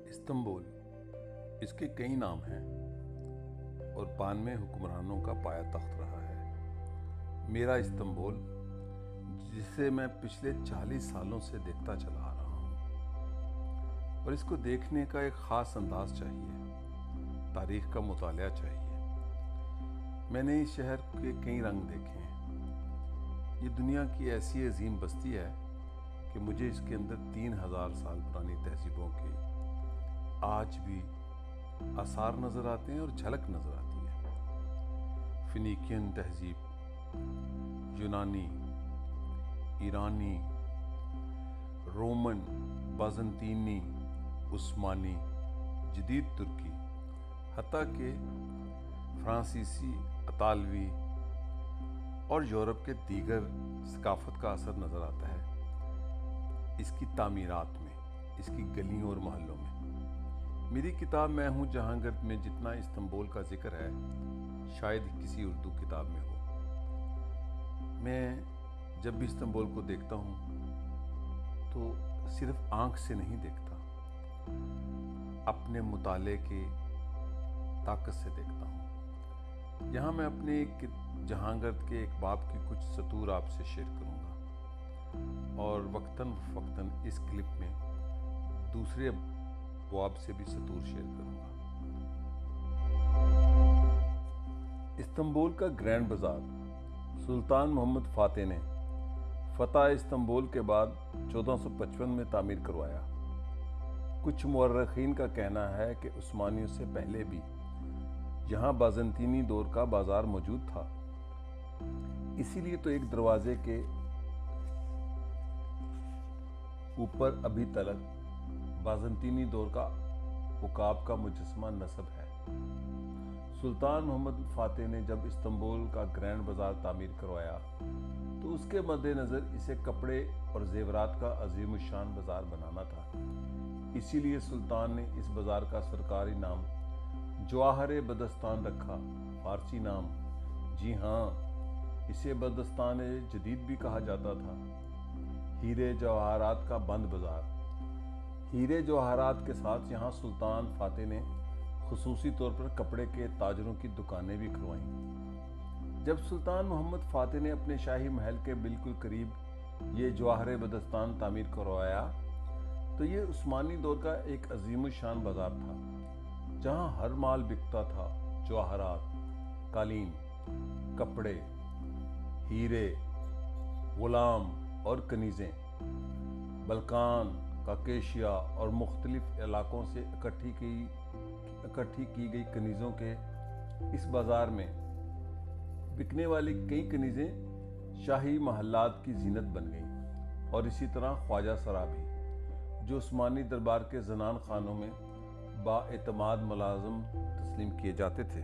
Istanbul, اس کے کئی نام ہیں اور 92 حکمرانوں کا پایا تخت رہا ہے۔ میرا استنبول، جسے میں پچھلے 40 سالوں سے دیکھتا چلا آ رہا ہوں، اور اس کو دیکھنے کا ایک خاص انداز چاہیے، تاریخ کا مطالعہ چاہیے۔ میں نے اس شہر کے کئی رنگ دیکھے ہیں۔ یہ دنیا کی ایسی عظیم بستی ہے کہ مجھے اس کے اندر 3000 سال پرانی تہذیبوں کے آج بھی آثار نظر آتے ہیں اور جھلک نظر آتی ہے۔ فینیکین تہذیب، یونانی، ایرانی، رومن، بازنطینی، عثمانی، جدید ترکی، حتیٰ کہ فرانسیسی، اطالوی اور یورپ کے دیگر ثقافت کا اثر نظر آتا ہے اس کی تعمیرات میں، اس کی گلیوں اور محلوں میں۔ میری کتاب میں ہوں جہاں گرد میں جتنا استنبول کا ذکر ہے شاید کسی اردو کتاب میں ہو۔ میں جب بھی استنبول کو دیکھتا ہوں تو صرف آنکھ سے نہیں دیکھتا، اپنے مطالعے کے طاقت سے دیکھتا ہوں۔ یہاں میں اپنے ایک جہانگرد کے ایک باب کی کچھ سطور آپ سے شیئر کروں گا، اور وقتاً فوقتاً اس کلپ میں دوسرے ابواب سے بھی سطور شیئر کروں گا۔ استنبول کا گرینڈ بازار سلطان محمد فاتح نے فتح استنبول کے بعد 1455 میں تعمیر کروایا۔ کچھ مورخین کا کہنا ہے کہ عثمانیوں سے پہلے بھی یہاں بازنطینی دور کا بازار موجود تھا، اسی لیے تو ایک دروازے کے اوپر ابھی تلک بازنطینی دور کا عقاب کا مجسمہ نصب ہے۔ سلطان محمد فاتح نے جب استنبول کا گرینڈ بازار تعمیر کروایا تو اس کے مد نظر اسے کپڑے اور زیورات کا عظیم الشان بازار بنانا تھا۔ اسی لیے سلطان نے اس بازار کا سرکاری نام جواہر بدستان رکھا، فارسی نام۔ جی ہاں، اسے بدستان جدید بھی کہا جاتا تھا۔ ہیرے جواہرات کا بند بازار۔ ہیرے جواہرات کے ساتھ یہاں سلطان فاتح نے خصوصی طور پر کپڑے کے تاجروں کی دکانیں بھی کھلوائیں۔ جب سلطان محمد فاتح نے اپنے شاہی محل کے بالکل قریب یہ جواہر بدستان تعمیر کروایا تو یہ عثمانی دور کا ایک عظیم الشان بازار تھا، جہاں ہر مال بکتا تھا: جواہرات، قالین، کپڑے، ہیرے، غلام اور کنیزیں۔ بلقان، کاکیشیا اور مختلف علاقوں سے اکٹھی کی گئی کنیزوں کے اس بازار میں بکنے والی کئی کنیزیں شاہی محلات کی زینت بن گئیں، اور اسی طرح خواجہ سرا بھی، جو عثمانی دربار کے زنان خانوں میں بااعتماد ملازم تسلیم کیے جاتے تھے۔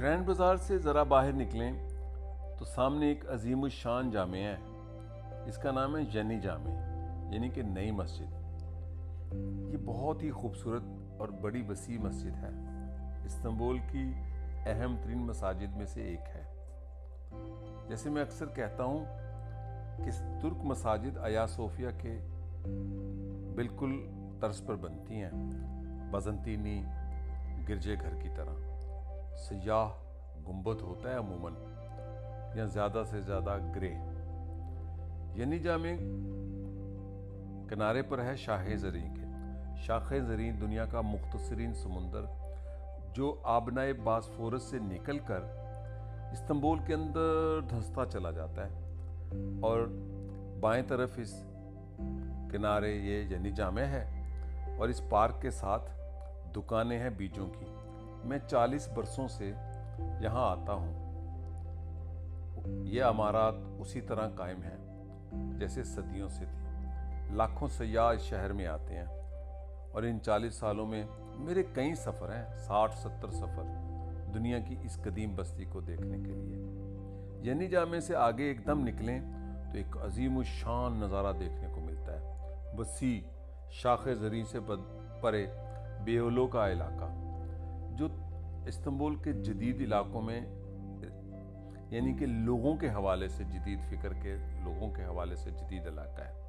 گرینڈ بازار سے ذرا باہر نکلیں تو سامنے ایک عظیم الشان جامع ہے۔ اس کا نام ہے ینی جامع، یعنی کہ نئی مسجد۔ یہ بہت ہی خوبصورت اور بڑی وسیع مسجد ہے، استنبول کی اہم ترین مساجد میں سے ایک ہے۔ جیسے میں اکثر کہتا ہوں کہ ترک مساجد آیا صوفیہ کے بالکل طرز پر بنتی ہیں، بازنطینی گرجے گھر کی طرح۔ سیاہ گنبد ہوتا ہے عموماً، یا زیادہ سے زیادہ گرے۔ ینی جامع کنارے پر ہے شاخ زریں کے۔ شاخ زریں دنیا کا مختصرین سمندر جو آبنائے باسفورس سے نکل کر استنبول کے اندر دھنستا چلا جاتا ہے، اور بائیں طرف اس کنارے یہ ینی جامع ہے، اور اس پارک کے ساتھ دکانیں ہیں بیجوں کی۔ میں 40 برسوں سے یہاں آتا ہوں۔ یہ عمارات اسی طرح قائم ہیں جیسے صدیوں سے تھی۔ لاکھوں سیاح اس شہر میں آتے ہیں، اور ان 40 سالوں میں میرے کئی سفر ہیں، 60-70 سفر دنیا کی اس قدیم بستی کو دیکھنے کے لیے۔ ینی جامع سے آگے ایک دم نکلیں تو ایک عظیم الشان نظارہ دیکھنے کو ملتا ہے۔ وسیع شاخ زریں سے پرے بیولو کا علاقہ، جو استنبول کے جدید علاقوں میں یعنی کہ لوگوں کے حوالے سے جدید فکر کے لوگوں کے حوالے سے جدید علاقہ ہے۔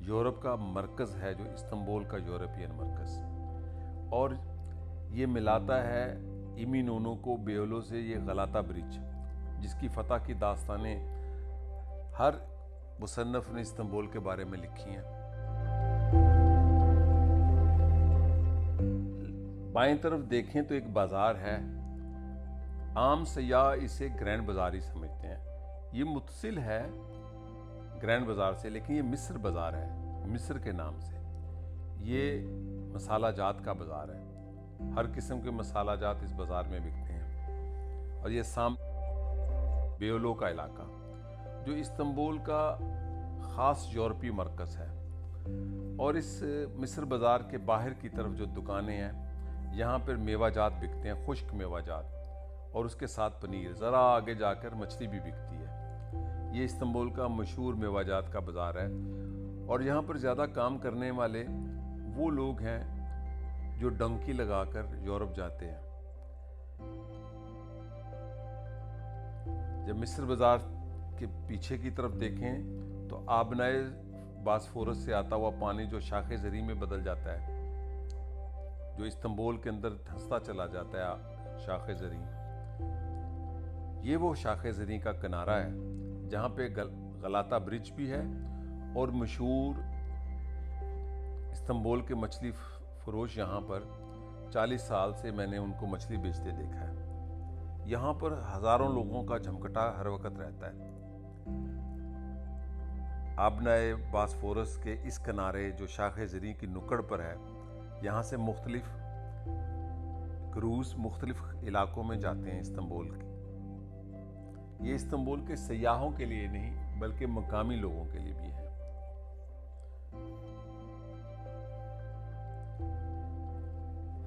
یورپ کا مرکز ہے جو استنبول کا یورپین مرکز، اور یہ ملاتا ہے ایمینونو کو بیولو سے یہ غلاطہ برج، جس کی فتح کی داستانیں ہر مصنف نے استنبول کے بارے میں لکھی ہیں۔ بائیں طرف دیکھیں تو ایک بازار ہے، عام سیاح اسے گرینڈ بازار ہی سمجھتے ہیں۔ یہ متصل ہے گرینڈ بازار سے، لیکن یہ مصر بازار ہے، مصر کے نام سے۔ یہ مسالہ جات کا بازار ہے، ہر قسم کے مسالہ جات اس بازار میں بکتے ہیں۔ اور یہ بیولو کا علاقہ جو استنبول کا خاص یورپی مرکز ہے، اور اس مصر بازار کے باہر کی طرف جو دکانیں ہیں، یہاں پر میوہ جات بکتے ہیں، خشک میوہ جات، اور اس کے ساتھ پنیر، ذرا آگے جا کر مچھلی بھی بکتی ہے۔ یہ استنبول کا مشہور میوہ جات کا بازار ہے، اور یہاں پر زیادہ کام کرنے والے وہ لوگ ہیں جو ڈنکی لگا کر یورپ جاتے ہیں۔ جب مصر بازار کے پیچھے کی طرف دیکھیں تو آبنائے باسفورس سے آتا ہوا پانی جو شاخ زری میں بدل جاتا ہے، جو استنبول کے اندر دھنستا چلا جاتا ہے شاخ زری، یہ وہ شاخ زری کا کنارہ ہے جہاں پہ غلاطہ برج بھی ہے، اور مشہور استنبول کے مچھلی فروش یہاں پر 40 سال سے میں نے ان کو مچھلی بیچتے دیکھا ہے۔ یہاں پر ہزاروں لوگوں کا جھمکٹا ہر وقت رہتا ہے۔ آبنائے باسفورس کے اس کنارے جو شاخ زری کی نکڑ پر ہے، یہاں سے مختلف کروز مختلف علاقوں میں جاتے ہیں استنبول کے۔ یہ استنبول کے سیاحوں کے لیے نہیں بلکہ مقامی لوگوں کے لیے بھی ہے۔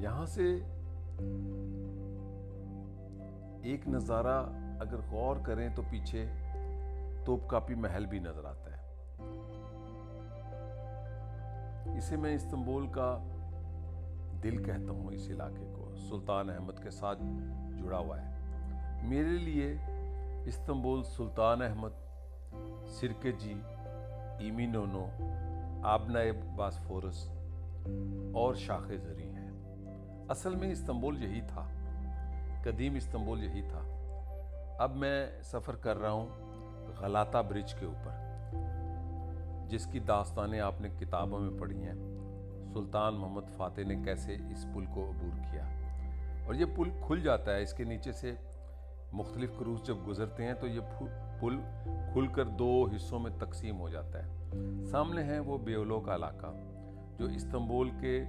یہاں سے ایک نظارہ اگر غور کریں تو پیچھے توپ کاپی محل بھی نظر آتا ہے۔ اسے میں استنبول کا دل کہتا ہوں، اس علاقے کو سلطان احمد کے ساتھ جڑا ہوا ہے۔ میرے لیے استنبول سلطان احمد، سرکجی، ایمینونو، آبنائے باسفورس اور شاخ زری ہے۔ اصل میں استنبول یہی تھا، قدیم استنبول یہی تھا۔ اب میں سفر کر رہا ہوں غلاطہ برج کے اوپر، جس کی داستانیں آپ نے کتابوں میں پڑھی ہیں، سلطان محمد فاتح نے کیسے اس پل کو عبور کیا، اور یہ پل کھل جاتا ہے۔ اس کے نیچے سے مختلف کروز جب گزرتے ہیں تو یہ پل کھل کر 2 حصوں میں تقسیم ہو جاتا ہے۔ سامنے ہے وہ بیولو کا علاقہ جو استنبول کے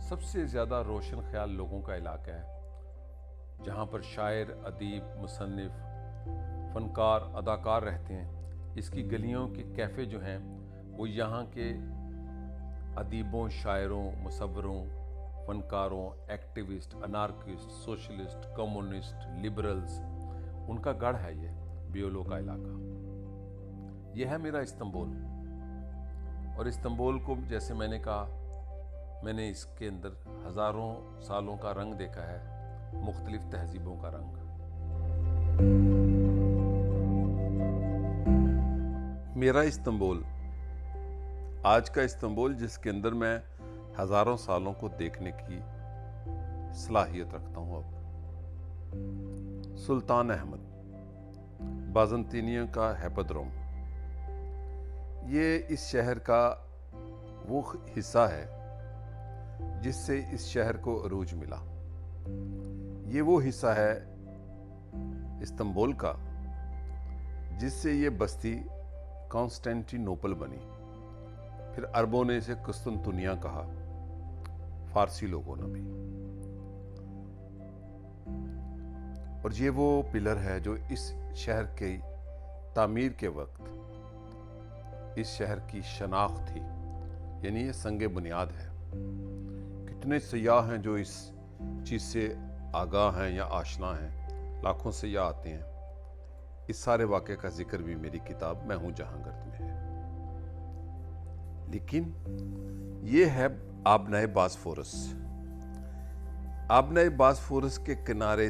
سب سے زیادہ روشن خیال لوگوں کا علاقہ ہے، جہاں پر شاعر، ادیب، مصنف، فنکار، اداکار رہتے ہیں۔ اس کی گلیوں کے کیفے جو ہیں وہ یہاں کے ادیبوں، شاعروں، مصوروں، فنکاروں، activist, anarchist, socialist, communist, liberals, ان کا گڑھ ہے یہ بیولو کا علاقہ۔ یہ ہے میرا استنبول، اور استنبول کو جیسے میں نے کہا، میں نے اس کے اندر ہزاروں سالوں کا رنگ دیکھا ہے، مختلف تہذیبوں کا رنگ۔ میرا استنبول، آج کا استنبول جس کے اندر میں ہزاروں سالوں کو دیکھنے کی صلاحیت رکھتا ہوں۔ اب سلطان احمد، بازنطینیوں کا ہیپودروم، یہ اس شہر کا وہ حصہ ہے جس سے اس شہر کو عروج ملا۔ یہ وہ حصہ ہے استنبول کا جس سے یہ بستی کانسٹینٹی نوپل بنی، پھر عربوں نے اسے قسطنطنیہ کہا، فارسی لوگوں نے بھی۔ اور یہ وہ پلر ہے جو اس شہر کی تعمیر کے وقت اس شہر کی شناخت تھی، یعنی یہ سنگ بنیاد ہے۔ کتنے سیاح ہیں جو اس چیز سے آگاہ ہیں یا آشنا ہیں، لاکھوں سیاح آتے ہیں۔ اس سارے واقعے کا ذکر بھی میری کتاب میں ہوں جہاں گرد میں ہے۔ لیکن یہ ہے آبنائے باسفورس۔ آبنائے باسفورس کے کنارے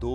2